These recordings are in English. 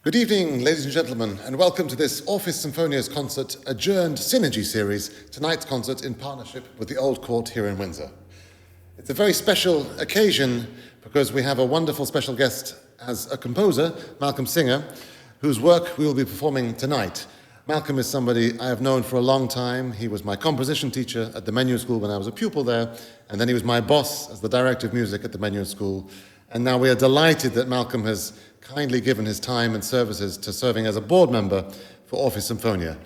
Good evening, ladies and gentlemen, and welcome to this Orpheus Sinfonia's concert, Adjourned Synergy series, tonight's concert in partnership with the Old Court here in Windsor. It's a very special occasion because we have a wonderful special guest as a composer, Malcolm Singer, whose work we will be performing tonight. Malcolm is somebody I have known for a long time. He was my composition teacher at the Menu School when I was a pupil there, and then he was my boss as the director of music at the Menu School. And now we are delighted that Malcolm has kindly given his time and services to serving as a board member for Orpheus Sinfonia.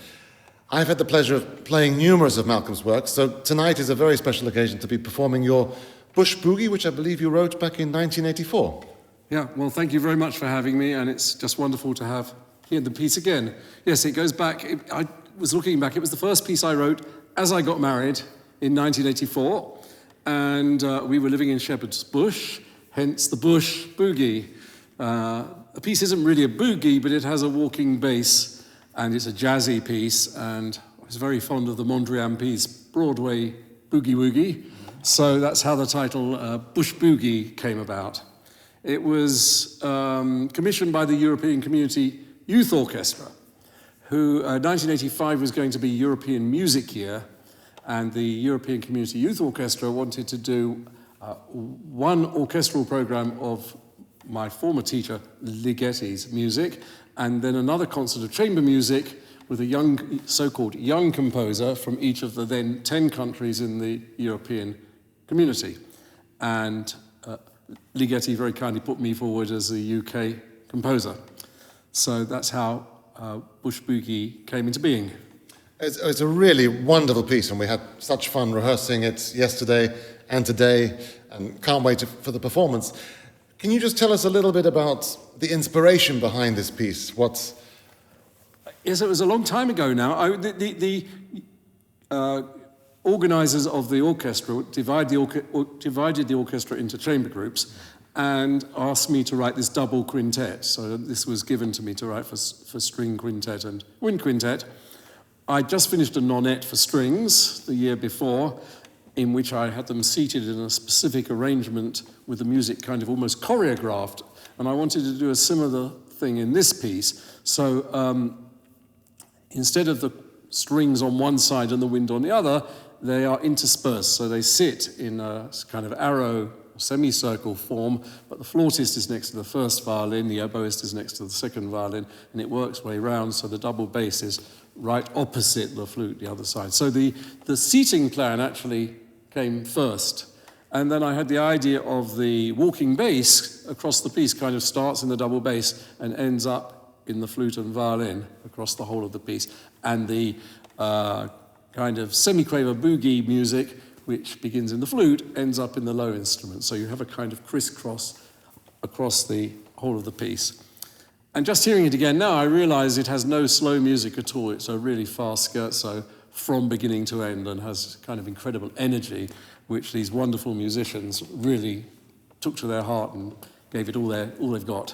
I've had the pleasure of playing numerous of Malcolm's works, so tonight is a very special occasion to be performing your Bush Boogie, which I believe you wrote back in 1984. Yeah, well, thank you very much for having me, and it's just wonderful to have heard the piece again. Yes, it goes back, I was looking back, it was the first piece I wrote as I got married in 1984, and we were living in Shepherd's Bush, hence the Bush Boogie. The piece isn't really a boogie, but it has a walking bass, and it's a jazzy piece, and I was very fond of the Mondrian piece, Broadway Boogie Woogie, so that's how the title Bush Boogie came about. It was commissioned by the European Community Youth Orchestra, who 1985 was going to be European Music Year, and the European Community Youth Orchestra wanted to do one orchestral program of my former teacher, Ligeti's music, and then another concert of chamber music with a young, so-called young composer from each of the then 10 countries in the European community. And Ligeti very kindly put me forward as a UK composer. So that's how Bush Boogie came into being. It's a really wonderful piece, and we had such fun rehearsing it yesterday and today, and can't wait for the performance. Can you just tell us a little bit about the inspiration behind this piece? Yes, it was a long time ago now. The organisers of the orchestra divided the orchestra into chamber groups and asked me to write this double quintet. So this was given to me to write for string quintet and wind quintet. I just finished a nonette for strings the year before, in which I had them seated in a specific arrangement with the music kind of almost choreographed, and I wanted to do a similar thing in this piece. So instead of the strings on one side and the wind on the other, they are interspersed, so they sit in a kind of arrow, semicircle form, but the flautist is next to the first violin, the oboist is next to the second violin, and it works way round, so the double bass is right opposite the flute, the other side. So the seating plan actually came first. And then I had the idea of the walking bass across the piece, kind of starts in the double bass and ends up in the flute and violin across the whole of the piece. And the kind of semi-quaver boogie music, which begins in the flute, ends up in the low instrument. So you have a kind of crisscross across the whole of the piece. And just hearing it again now, I realize it has no slow music at all. It's a really fast scherzo from beginning to end, and has kind of incredible energy, which these wonderful musicians really took to their heart and gave it all they've got.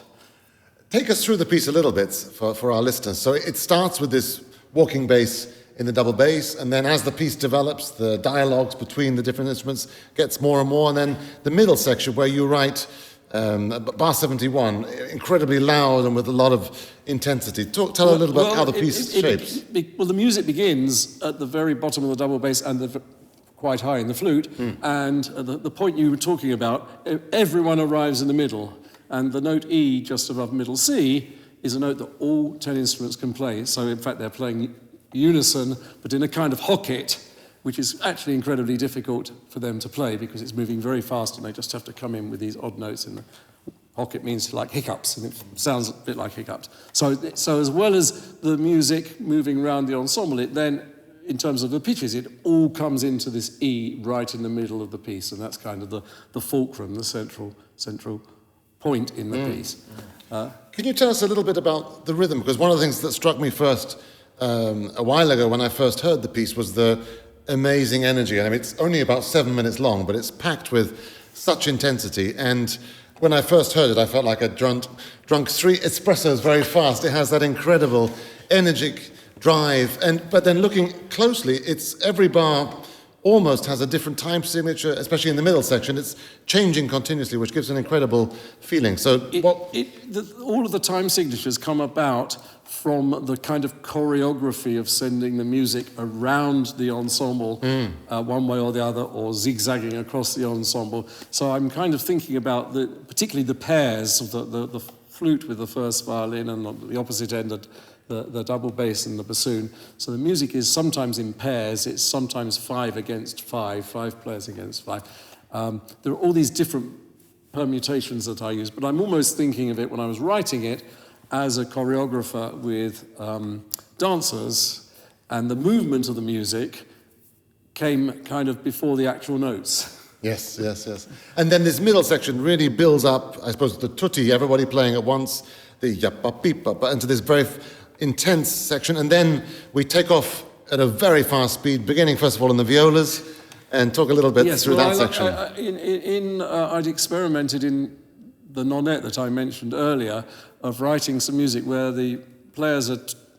Take us through the piece a little bit for our listeners. So it starts with this walking bass in the double bass, and then as the piece develops, the dialogues between the different instruments gets more and more, and then the middle section where you write bar 71, incredibly loud and with a lot of intensity. Tell a little bit how the piece shapes. Well, the music begins at the very bottom of the double bass and quite high in the flute, and the point you were talking about, everyone arrives in the middle, and the note E just above middle C is a note that all 10 instruments can play. So in fact they're playing unison, but in a kind of hocket, which is actually incredibly difficult for them to play because it's moving very fast and they just have to come in with these odd notes in the hocket means like hiccups, and it sounds a bit like hiccups. So as well as the music moving around the ensemble, it then, in terms of the pitches, it all comes into this E right in the middle of the piece, and that's kind of the fulcrum, the central point in the piece. Can you tell us a little bit about the rhythm? Because one of the things that struck me first a while ago when I first heard the piece was the amazing energy. I mean, it's only about 7 minutes long, but it's packed with such intensity. And when I first heard it, I felt like I'd drunk 3 espressos very fast. It has that incredible energetic drive. But then looking closely, it's every bar almost has a different time signature, especially in the middle section. It's changing continuously, which gives an incredible feeling. So all of the time signatures come about from the kind of choreography of sending the music around the ensemble one way or the other, or zigzagging across the ensemble. So I'm kind of thinking about particularly the pairs of the flute with the first violin, and on the opposite end the double bass and the bassoon. So the music is sometimes in pairs. It's sometimes 5 against 5, 5 players against 5. There are all these different permutations that I use, but I'm almost thinking of it when I was writing it as a choreographer with dancers, and the movement of the music came kind of before the actual notes. Yes. And then this middle section really builds up, I suppose, the tutti, everybody playing at once, the yappa-pipa, into this very intense section, and then we take off at a very fast speed, beginning first of all in the violas, and talk a little bit through that section. I'd experimented in the nonette that I mentioned earlier of writing some music where the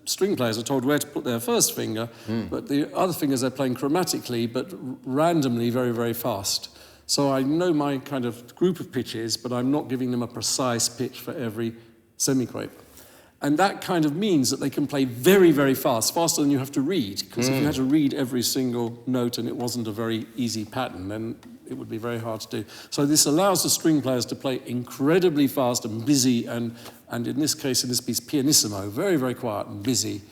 string players are told where to put their first finger, but the other fingers they're playing chromatically, but randomly, very, very fast. So I know my kind of group of pitches, but I'm not giving them a precise pitch for every semiquaver. And that kind of means that they can play very, very fast, faster than you have to read, because if you had to read every single note and it wasn't a very easy pattern, then it would be very hard to do. So this allows the string players to play incredibly fast and busy, and in this case, in this piece, pianissimo, very, very quiet and busy.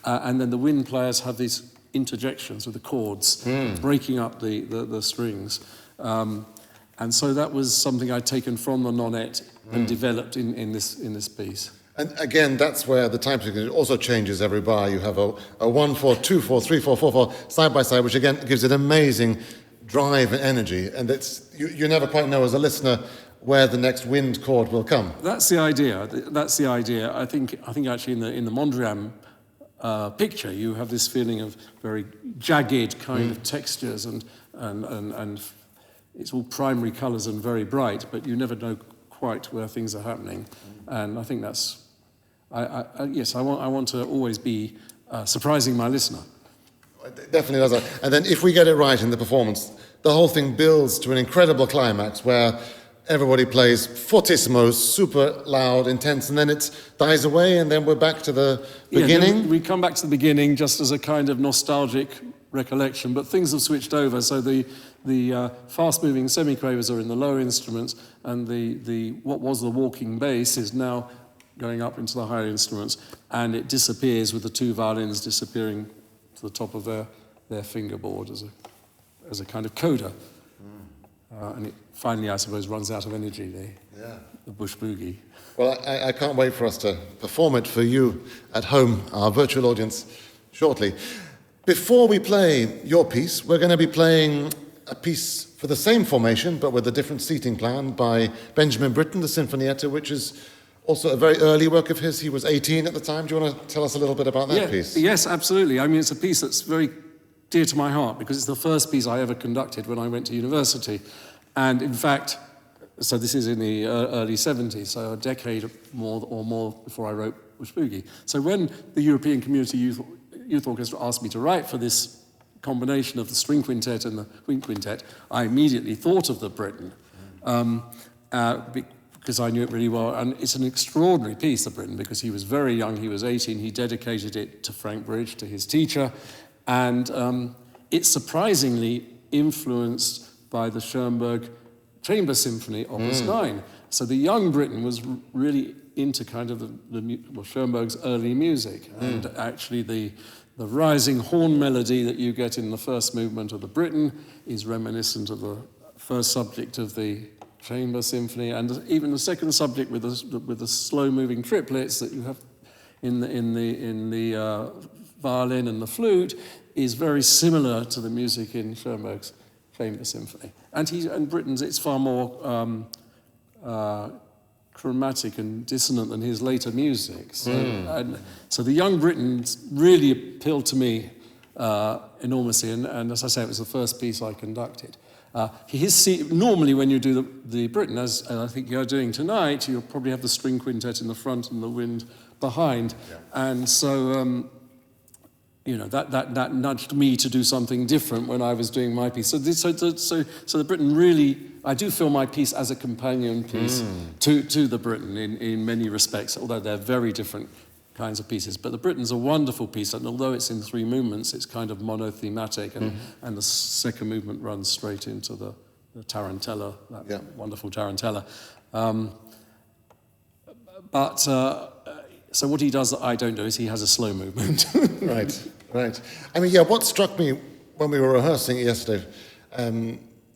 And then the wind players have these interjections with the chords, breaking up the strings. And so that was something I'd taken from the nonette and developed in this piece. And again, that's where the time signature also changes every bar. You have a 1-4, 2-4, 3-4, 4-4 side by side, which again gives it amazing drive and energy. And you never quite know as a listener where the next wind chord will come. That's the idea. I think actually in the Mondrian picture, you have this feeling of very jagged kind of textures, and it's all primary colours and very bright, but you never know quite where things are happening. And I think that's. I want to always be surprising my listener. It definitely does that. And then if we get it right in the performance, the whole thing builds to an incredible climax where everybody plays fortissimo, super loud, intense, and then it dies away, and then we're back to the beginning. We come back to the beginning just as a kind of nostalgic recollection, but things have switched over. So the fast-moving semiquavers are in the lower instruments, and the what was the walking bass is now going up into the higher instruments, and it disappears with the two violins disappearing to the top of their fingerboard as a kind of coda. And it finally, I suppose, runs out of energy, the Bush Boogie. Well, I can't wait for us to perform it for you at home, our virtual audience, shortly. Before we play your piece, we're going to be playing a piece for the same formation, but with a different seating plan by Benjamin Britten, the Sinfonietta, which is also a very early work of his. He was 18 at the time. Do you want to tell us a little bit about that piece? Yes, absolutely. I mean, it's a piece that's very dear to my heart because it's the first piece I ever conducted when I went to university. And in fact, so this is in the early 70s, so a decade more before I wrote Bush Boogie. So when the European Community Youth Orchestra asked me to write for this combination of the string quintet and the wind quintet, I immediately thought of the Britten. Because I knew it really well. And it's an extraordinary piece, the Britten, because he was very young, he was 18, he dedicated it to Frank Bridge, to his teacher, and it's surprisingly influenced by the Schoenberg Chamber Symphony, Opus 9. So the young Britten was really into kind of Schoenberg's early music, and actually the rising horn melody that you get in the first movement of the Britten is reminiscent of the first subject of the Chamber Symphony, and even the second subject with the slow-moving triplets that you have in the violin and the flute is very similar to the music in Schoenberg's Chamber Symphony. And Britten's, it's far more chromatic and dissonant than his later music. So the young Britten really appealed to me enormously, and as I say, it was the first piece I conducted. Normally when you do the Britten, as I think you're doing tonight, you'll probably have the string quintet in the front and the wind behind. Yeah. And so that nudged me to do something different when I was doing my piece. So the Britten really, I do feel my piece as a companion piece to the Britten in many respects, although they're very different kinds of pieces. But the Britten's a wonderful piece, and although it's in 3 movements, it's kind of monothematic, and the second movement runs straight into the tarantella, that wonderful tarantella. So what he does that I don't do is he has a slow movement. Right. I mean, what struck me when we were rehearsing yesterday,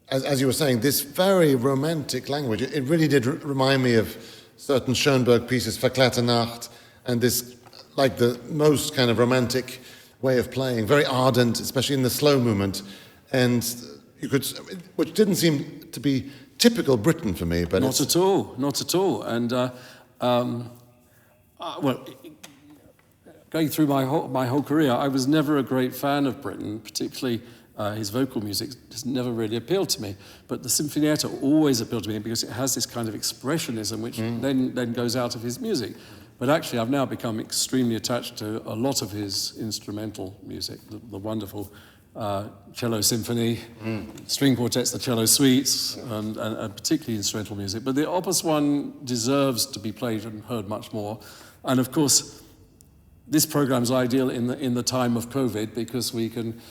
as you were saying, this very romantic language, it really did remind me of certain Schoenberg pieces, Verklärte Nacht, and this, like the most kind of romantic way of playing, very ardent, especially in the slow movement, and which didn't seem to be typical Britten for me, but not at all. And going through my whole career, I was never a great fan of Britten, particularly his vocal music just never really appealed to me. But the Sinfonietta always appealed to me because it has this kind of expressionism which then goes out of his music. But actually, I've now become extremely attached to a lot of his instrumental music, the wonderful cello symphony, string quartets, the cello suites, and particularly instrumental music. But the Opus 1 deserves to be played and heard much more. And of course, this program's ideal in the time of COVID because we can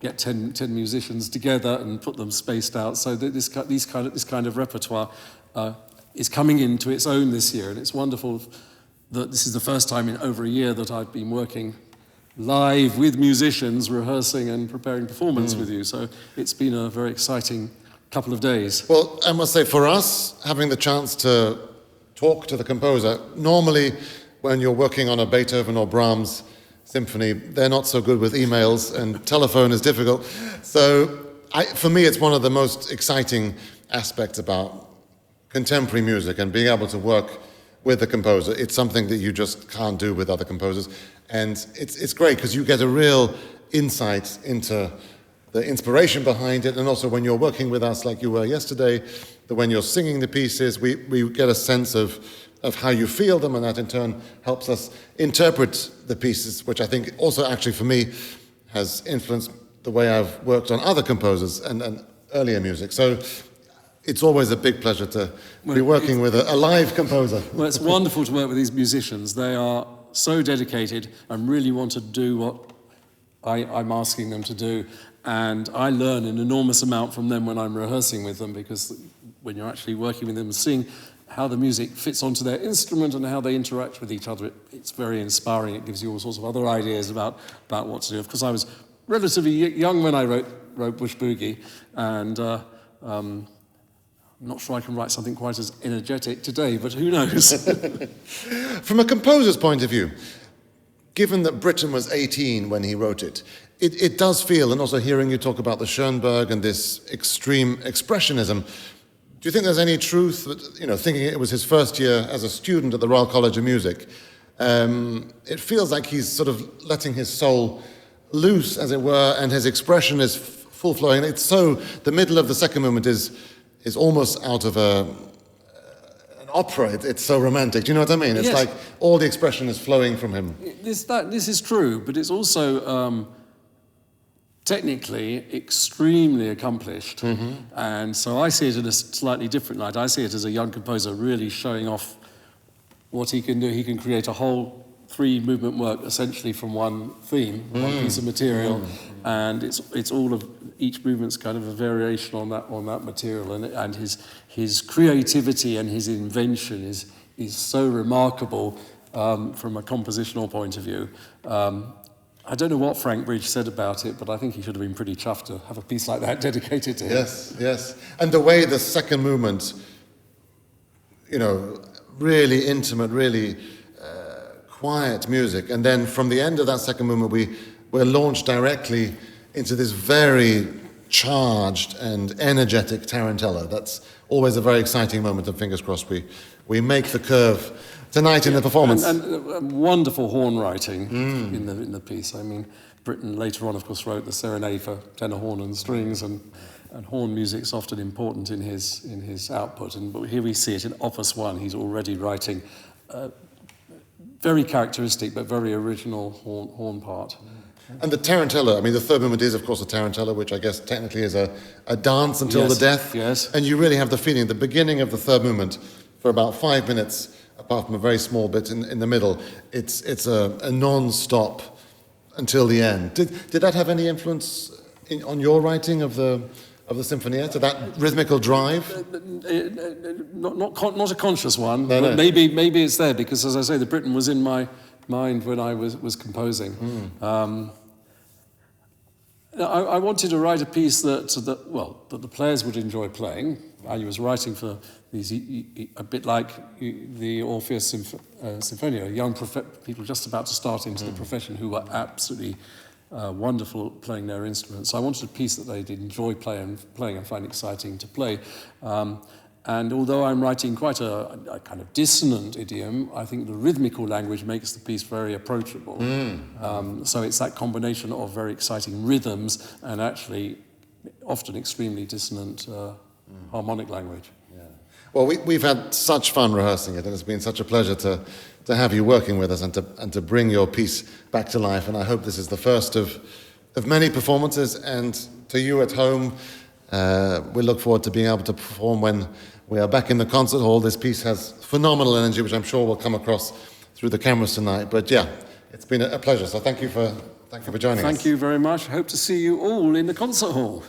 get 10 musicians together and put them spaced out. So this kind of repertoire is coming into its own this year, and it's wonderful that this is the first time in over a year that I've been working live with musicians, rehearsing and preparing performance with you. So it's been a very exciting couple of days. Well, I must say, for us, having the chance to talk to the composer, normally when you're working on a Beethoven or Brahms symphony, they're not so good with emails, and telephone is difficult. So for me, it's one of the most exciting aspects about contemporary music and being able to work with the composer. It's something that you just can't do with other composers. And it's great because you get a real insight into the inspiration behind it, and also when you're working with us like you were yesterday, that when you're singing the pieces, we get a sense of how you feel them, and that in turn helps us interpret the pieces, which I think also actually for me has influenced the way I've worked on other composers and earlier music. So it's always a big pleasure to be working with a live composer. Well, it's wonderful to work with these musicians. They are so dedicated and really want to do what I'm asking them to do. And I learn an enormous amount from them when I'm rehearsing with them, because when you're actually working with them and seeing how the music fits onto their instrument and how they interact with each other, it's very inspiring. It gives you all sorts of other ideas about what to do. Of course, I was relatively young when I wrote Bush Boogie, and I'm not sure I can write something quite as energetic today, but who knows? From a composer's point of view, given that Britten was 18 when he wrote it, it does feel, and also hearing you talk about the Schoenberg and this extreme expressionism, do you think there's any truth that, thinking it was his first year as a student at the Royal College of Music, it feels like he's sort of letting his soul loose, as it were, and his expression is full-flowing. It's so, the middle of the second movement is almost out of an opera. It's so romantic. Do you know what I mean? It's like all the expression is flowing from him. This is true, but it's also technically extremely accomplished. And so I see it in a slightly different light. I see it as a young composer really showing off what he can do. He can create a whole 3-movement work essentially from one theme, one piece of material, and it's all of each movement's kind of a variation on that material, and his creativity and his invention is so remarkable from a compositional point of view. I don't know what Frank Bridge said about it, but I think he should have been pretty chuffed to have a piece like that dedicated to him. Yes. And the way the second movement, really intimate, really quiet music, and then from the end of that second movement, we're launched directly into this very charged and energetic tarantella. That's always a very exciting moment, and fingers crossed we make the curve tonight in the performance. And wonderful horn writing in the piece. I mean, Britten later on, of course, wrote the serenade for tenor horn and strings, and horn music's often important in his output. But here we see it in Opus 1. He's already writing very characteristic but very original horn part. And the tarantella, I mean, the third movement is, of course, a tarantella, which I guess technically is a dance until Yes, the death. yes. And you really have the feeling, the beginning of the third movement, for about 5 minutes, apart from a very small bit in the middle, it's a non-stop until the end. Did that have any influence on your writing of the Sinfonietta, that rhythmical drive? Not a conscious one, No, but no. maybe it's there, because, as I say, the Britten was in my mind when I was composing. I wanted to write a piece that the players would enjoy playing. I was writing for these, a bit like the Orpheus Sinfonia, young people just about to start into the profession who were absolutely wonderful playing their instruments. So I wanted a piece that they'd enjoy playing and find exciting to play. And although I'm writing quite a kind of dissonant idiom, I think the rhythmical language makes the piece very approachable. So it's that combination of very exciting rhythms and actually often extremely dissonant harmonic language. Yeah. Well, we've had such fun rehearsing it, and it's been such a pleasure to have you working with us and to bring your piece back to life. And I hope this is the first of many performances. And to you at home, we look forward to being able to perform when we are back in the concert hall. This piece has phenomenal energy, which I'm sure will come across through the cameras tonight. But yeah, it's been a pleasure. So thank you for joining us. Thank you very much. Hope to see you all in the concert hall.